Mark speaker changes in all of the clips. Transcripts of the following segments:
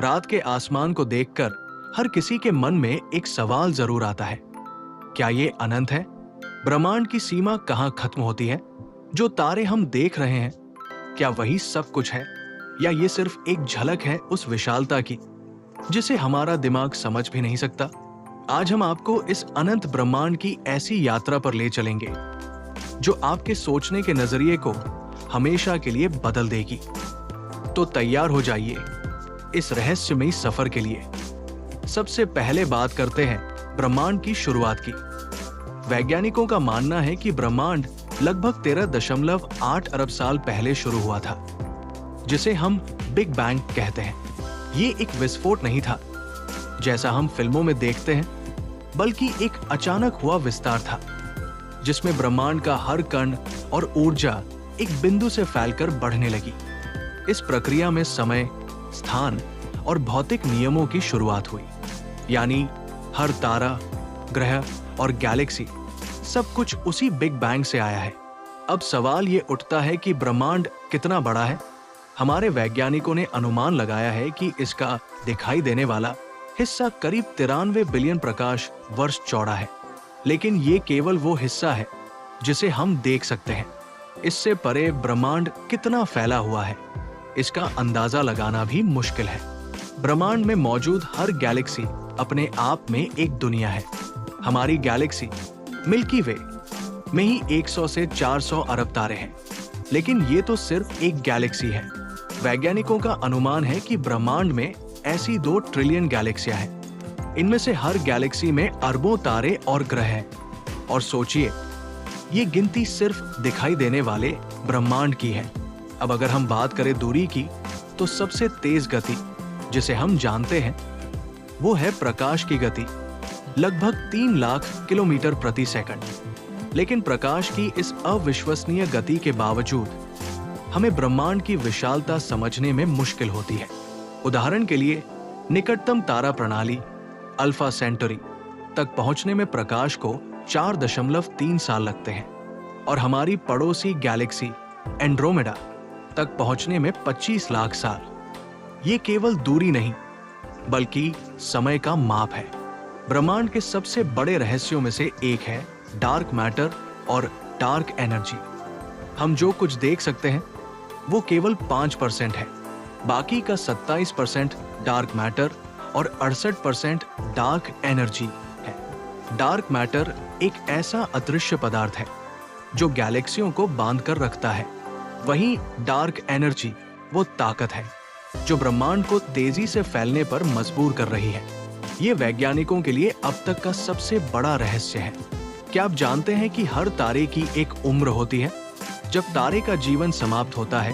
Speaker 1: रात के आसमान को देखकर हर किसी के मन में एक सवाल जरूर आता है, क्या ये अनंत है? ब्रह्मांड की सीमा कहाँ खत्म होती है? जो तारे हम देख रहे हैं, क्या वही सब कुछ है, या ये सिर्फ एक झलक है उस विशालता की जिसे हमारा दिमाग समझ भी नहीं सकता? आज हम आपको इस अनंत ब्रह्मांड की ऐसी यात्रा पर ले चलेंगे जो आपके सोचने के नजरिए को हमेशा के लिए बदल देगी। तो तैयार हो जाइए इस रहस्यमयी सफर के लिए। सबसे पहले बात करते हैं ब्रह्मांड की शुरुआत की। वैज्ञानिकों का मानना है कि ब्रह्मांड लगभग 13.8 अरब साल पहले शुरू हुआ था, जिसे हम बिग बैंग कहते हैं। ये एक विस्फोट नहीं था जैसा हम फिल्मों में देखते हैं, बल्कि एक अचानक हुआ विस्तार था जिसमें ब्रह्मांड का हर कण और ऊर्जा एक बिंदु से फैलकर बढ़ने लगी। इस प्रक्रिया में समय, स्थान और भौतिक नियमों की शुरुआत हुई, यानी हर तारा, ग्रह और गैलेक्सी सब कुछ उसी बिग बैंग से आया है। अब सवाल ये उठता है कि ब्रह्मांड कितना बड़ा है? हमारे वैज्ञानिकों ने अनुमान लगाया है कि इसका दिखाई देने वाला हिस्सा करीब 93 बिलियन प्रकाश वर्ष चौड़ा है, लेकिन ये केवल वो हिस्सा है जिसे हम देख सकते हैं। इससे परे ब्रह्मांड कितना फैला हुआ है, इसका अंदाजा लगाना भी मुश्किल है। ब्रह्मांड में मौजूद हर गैलेक्सी अपने आप में एक दुनिया है। हमारी गैलेक्सी मिल्की वे में ही 100 से 400 अरब तारे हैं, लेकिन ये तो सिर्फ एक गैलेक्सी है। वैज्ञानिकों का अनुमान है कि ब्रह्मांड में ऐसी 2 ट्रिलियन गैलेक्सियां हैं। इनमें से हर गैलेक्सी में अरबों तारे और ग्रह हैं। और सोचिए, ये गिनती सिर्फ दिखाई देने वाले ब्रह्मांड की है। अब अगर हम बात करें दूरी की, तो सबसे तेज गति जिसे हम जानते हैं वो है प्रकाश की गति, लगभग 3 लाख किलोमीटर प्रति सेकंड। लेकिन प्रकाश की इस अविश्वसनीय गति के बावजूद हमें ब्रह्मांड की विशालता समझने में मुश्किल होती है। उदाहरण के लिए, निकटतम तारा प्रणाली अल्फा सेंटरी तक पहुंचने में प्रकाश को 4.3 साल लगते हैं, और हमारी पड़ोसी गैलेक्सी एंड्रोमेडा तक पहुंचने में 25 लाख साल। ये केवल दूरी नहीं, बल्कि समय का माप है। ब्रह्मांड के सबसे बड़े रहस्यों में से एक है डार्क मैटर और डार्क एनर्जी। हम जो कुछ देख सकते हैं वो केवल 5% है। बाकी का 27% डार्क मैटर और 68% डार्क एनर्जी है। डार्क मैटर एक ऐसा अदृश्य पदार्थ है जो गैलेक्सियों को बांध कर रखता है। वहीं डार्क एनर्जी वो ताकत है जो ब्रह्मांड को तेजी से फैलने पर मजबूर कर रही है। ये वैज्ञानिकों के लिए अब तक का सबसे बड़ा रहस्य है। क्या आप जानते हैं कि हर तारे की एक उम्र होती है? जब तारे का जीवन समाप्त होता है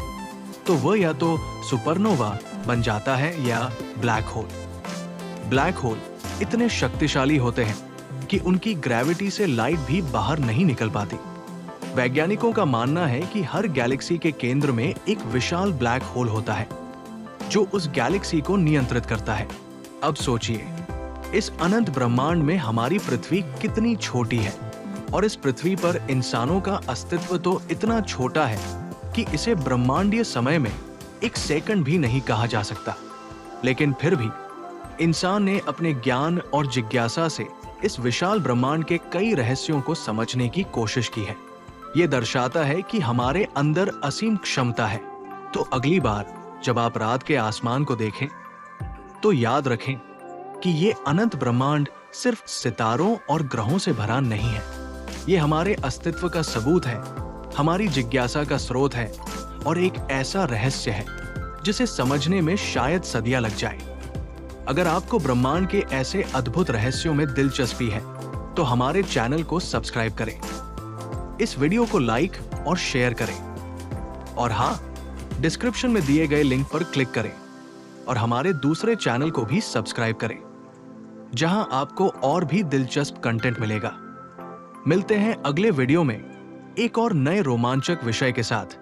Speaker 1: तो वह या तो सुपरनोवा बन जाता है या ब्लैक होल। ब्लैक होल इतने शक्तिशाली होते हैं कि उनकी ग्रेविटी से लाइट भी बाहर नहीं निकल पाती। वैज्ञानिकों का मानना है कि हर गैलेक्सी के केंद्र में एक विशाल ब्लैक होल होता है जो उस गैलेक्सी को नियंत्रित करता है। अब सोचिए, इस अनंत ब्रह्मांड में हमारी पृथ्वी कितनी छोटी है, और इस पृथ्वी पर इंसानों का अस्तित्व तो इतना छोटा है कि इसे ब्रह्मांडीय समय में एक सेकंड भी नहीं कहा जा सकता। लेकिन फिर भी इंसान ने अपने ज्ञान और जिज्ञासा से इस विशाल ब्रह्मांड के कई रहस्यों को समझने की कोशिश की है। ये दर्शाता है कि हमारे अंदर असीम क्षमता है। तो अगली बार जब आप रात के आसमान को देखें, तो याद रखें कि ये अनंत ब्रह्मांड सिर्फ सितारों और ग्रहों से भरा नहीं है। ये हमारे अस्तित्व का सबूत है, हमारी जिज्ञासा का स्रोत है, और एक ऐसा रहस्य है जिसे समझने में शायद सदियां लग जाए। अगर आपको ब्रह्मांड के ऐसे अद्भुत रहस्यों में दिलचस्पी है, तो हमारे चैनल को सब्सक्राइब करें, इस वीडियो को लाइक और शेयर करें, और हाँ, डिस्क्रिप्शन में दिए गए लिंक पर क्लिक करें और हमारे दूसरे चैनल को भी सब्सक्राइब करें, जहां आपको और भी दिलचस्प कंटेंट मिलेगा। मिलते हैं अगले वीडियो में एक और नए रोमांचक विषय के साथ।